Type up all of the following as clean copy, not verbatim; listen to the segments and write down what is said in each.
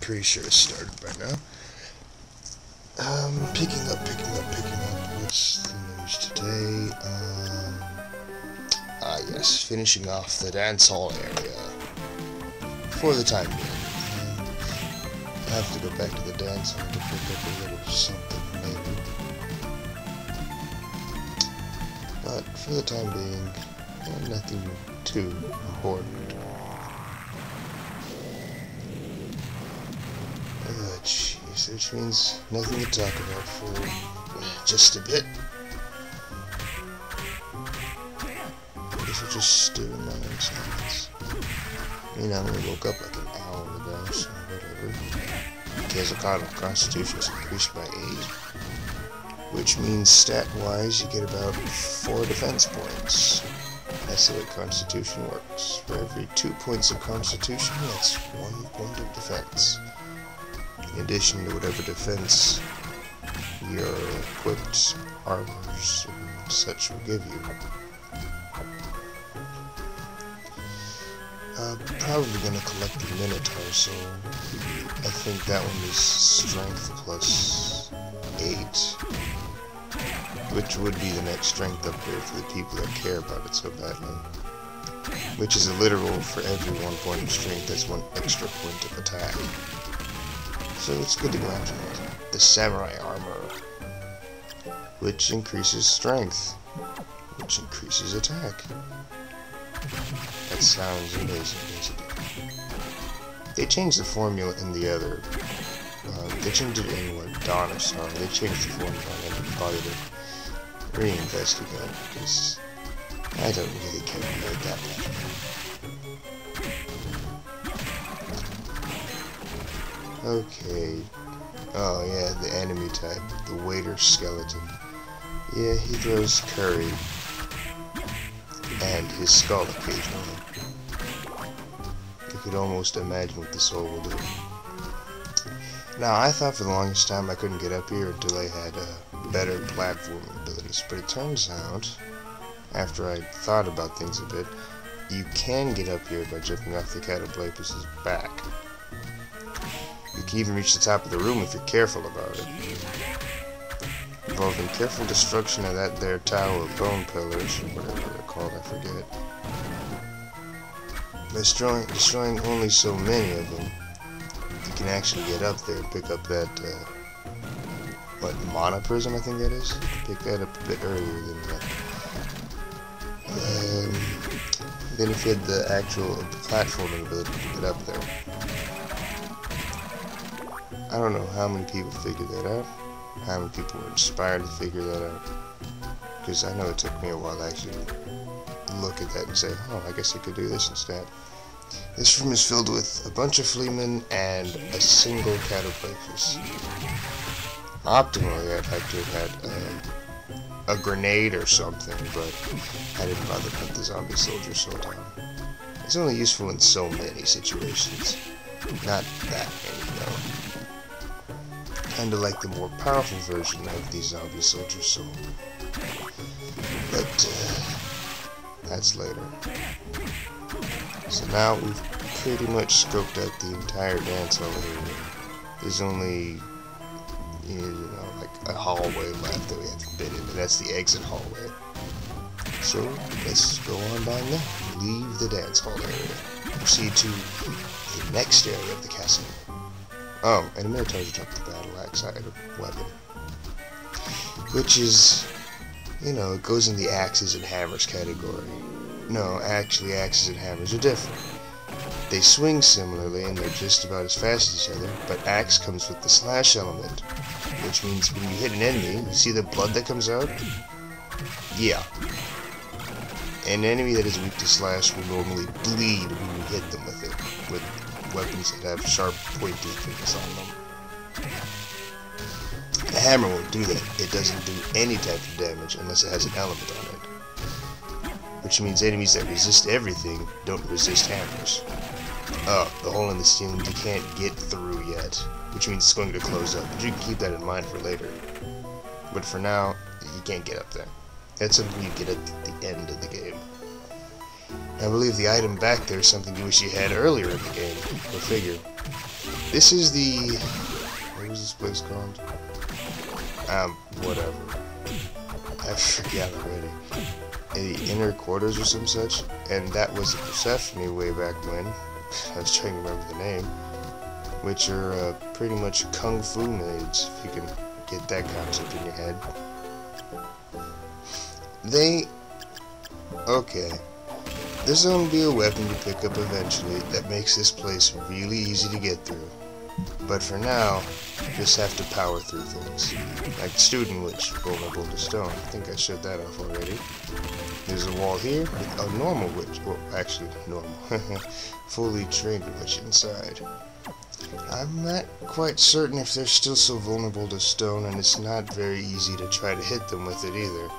pretty sure it started by now. Picking up. What's the news today? Yes, finishing off the dance hall area. For the time being. I have to go back to the dance hall to pick up a little something, maybe. But for the time being, nothing too important. Oh, jeez, which means nothing to talk about for just a bit. I guess I'll just stew in my own silence. I mean, I only woke up like an hour ago, so whatever. Castlevania Constitution is increased by 8. Which means stat-wise, you get about 4 defense points. That's the way Constitution works. For every 2 points of Constitution, that's 1 point of defense. In addition to whatever defense your equipped armors and such will give you. Probably gonna collect the Minotaur, so I think that one is Strength plus 8, which would be the next strength upgrade for the people that care about it so badly. Which is a literal, for every 1 point of strength, that's 1 extra point of attack. So it's good to go after it. The Samurai Armor, which increases strength, which increases attack. That sounds amazing, doesn't it? They changed the formula in the other. They changed it in Dawn of Sorrow. They changed the formula and probably to reinvestigate because I don't really care about that much. Okay. Oh yeah, the enemy type, the waiter skeleton. Yeah, he throws curry. And his skull occasionally. You could almost imagine what the soul will do. Now, I thought for the longest time I couldn't get up here until I had better platforming abilities, but it turns out, after I thought about things a bit, you can get up here by jumping off the Cataplas's back. You can even reach the top of the room if you're careful about it. Involving careful destruction of that there tower of bone pillars, or whatever they're called, I forget. Destroying only so many of them, you can actually get up there and pick up that, Mana Prism, I think that is? You can pick that up a bit earlier than that. Then if you had the actual platforming ability to get up there. I don't know how many people figured that out. How many people were inspired to figure that out? Because I know it took me a while to actually look at that and say, oh, I guess I could do this instead. This room is filled with a bunch of fleamen and a single Cataplas's. Optimally, I'd like to have had a grenade or something, but I didn't bother to put the zombie soldier sword down. It's only useful in so many situations. Not that many, though. Kinda like the more powerful version of the zombie soldier soul. But, that's later. So now we've pretty much scoped out the entire dance hall area. There's only, like a hallway left that we haven't been in, and that's the exit hallway. So, let's go on by now. Leave the dance hall area. Proceed to the next area of the castle. Oh, and a Minotaur's dropped the battle axe weapon. Which is, it goes in the axes and hammers category. No, actually, axes and hammers are different. They swing similarly and they're just about as fast as each other, but axe comes with the slash element, which means when you hit an enemy, you see the blood that comes out? Yeah. An enemy that is weak to slash will normally bleed when you hit them with it, with weapons that have sharp, pointy things on them. The hammer won't do that. It doesn't do any type of damage unless it has an element on it. Which means enemies that resist everything don't resist hammers. Oh, the hole in the ceiling you can't get through yet, which means it's going to close up, but you can keep that in mind for later. But for now, you can't get up there. That's something you get at the end of the game. I believe the item back there is something you wish you had earlier in the game. Go figure. This is the... what was this place called? Whatever. I forgot already. The inner quarters or some such, and that was a Persephone way back when. I was trying to remember the name. Which are pretty much kung fu maids, if you can get that concept in your head. Okay. There's going to be a weapon you pick up eventually that makes this place really easy to get through. But for now, you just have to power through things. Like Student Witch, vulnerable to stone. I think I showed that off already. There's a wall here with a normal witch. Well, actually, normal. Fully trained witch inside. I'm not quite certain if they're still so vulnerable to stone, and it's not very easy to try to hit them with it either,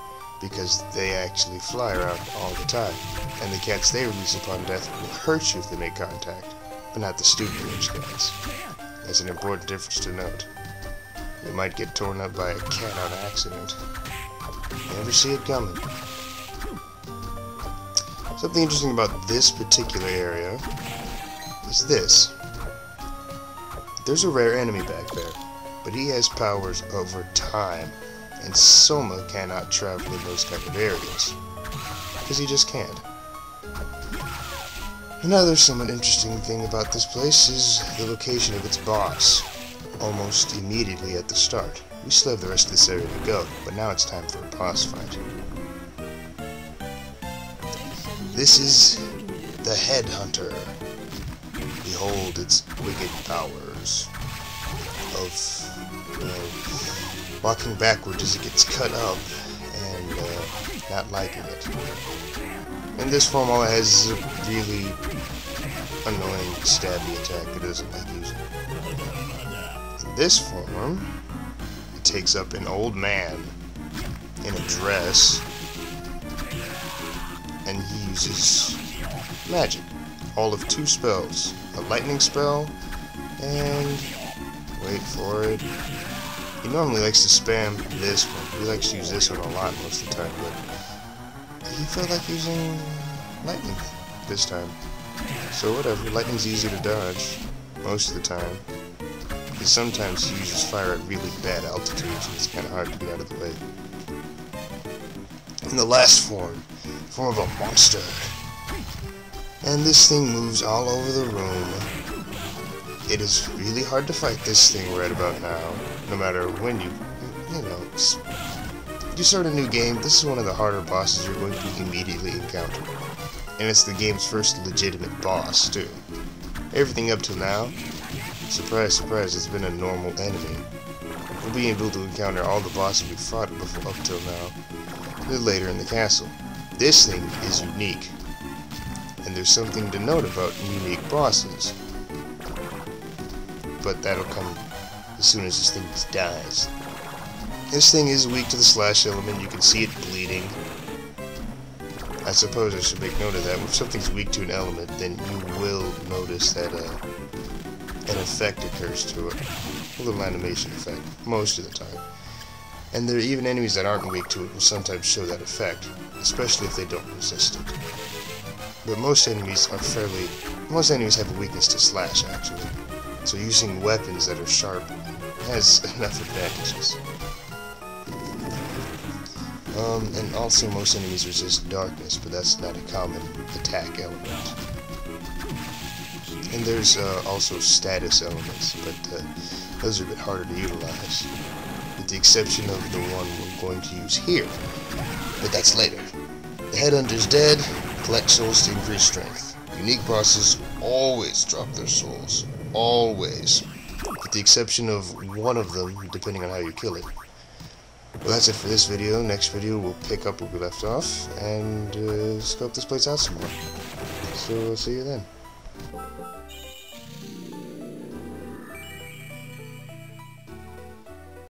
because they actually fly around all the time, and the cats they release upon death will hurt you if they make contact, but not the Student Witch cats. That's an important difference to note. You might get torn up by a cat on accident. Never see it coming. Something interesting about this particular area is this. There's a rare enemy back there, but he has powers over time, and Soma cannot travel in those kind of areas, because he just can't. Another somewhat interesting thing about this place is the location of its boss, almost immediately at the start. We still have the rest of this area to go, but now it's time for a boss fight. This is the Headhunter. Behold its wicked powers of walking backward as it gets cut up and not liking it. In this form, all it has is a really annoying stabby attack it doesn't like using. In this form, it takes up an old man in a dress, and he uses magic. All of 2 spells. A lightning spell, and wait for it. He normally likes to spam this one. He likes to use this one a lot most of the time, but he felt like using lightning this time. So whatever, lightning's easy to dodge most of the time. Because sometimes he uses fire at really bad altitudes, and it's kind of hard to get out of the way. In the last form of a monster. And this thing moves all over the room. It is really hard to fight this thing right about now, no matter when you start a new game. This is one of the harder bosses you're going to immediately encounter. And it's the game's first legitimate boss, too. Everything up till now, surprise, surprise, it's been a normal enemy. We'll be able to encounter all the bosses we fought before up till now, later in the castle. This thing is unique. And there's something to note about unique bosses. But that'll come as soon as this thing dies. This thing is weak to the slash element. You can see it bleeding. I suppose I should make note of that. If something's weak to an element, then you will notice that an effect occurs to it. A little animation effect, most of the time. And there are even enemies that aren't weak to it will sometimes show that effect, especially if they don't resist it. But most enemies have a weakness to slash, actually. So using weapons that are sharp has enough advantages. And also most enemies resist darkness, but that's not a common attack element. And there's also status elements, but those are a bit harder to utilize. With the exception of the one we're going to use here. But that's later. The Headhunter's dead. Collect souls to increase strength. Unique bosses always drop their souls. Always. With the exception of one of them, depending on how you kill it. Well, that's it for this video. Next video, we'll pick up where we left off, and scope this place out some more. So, see you then.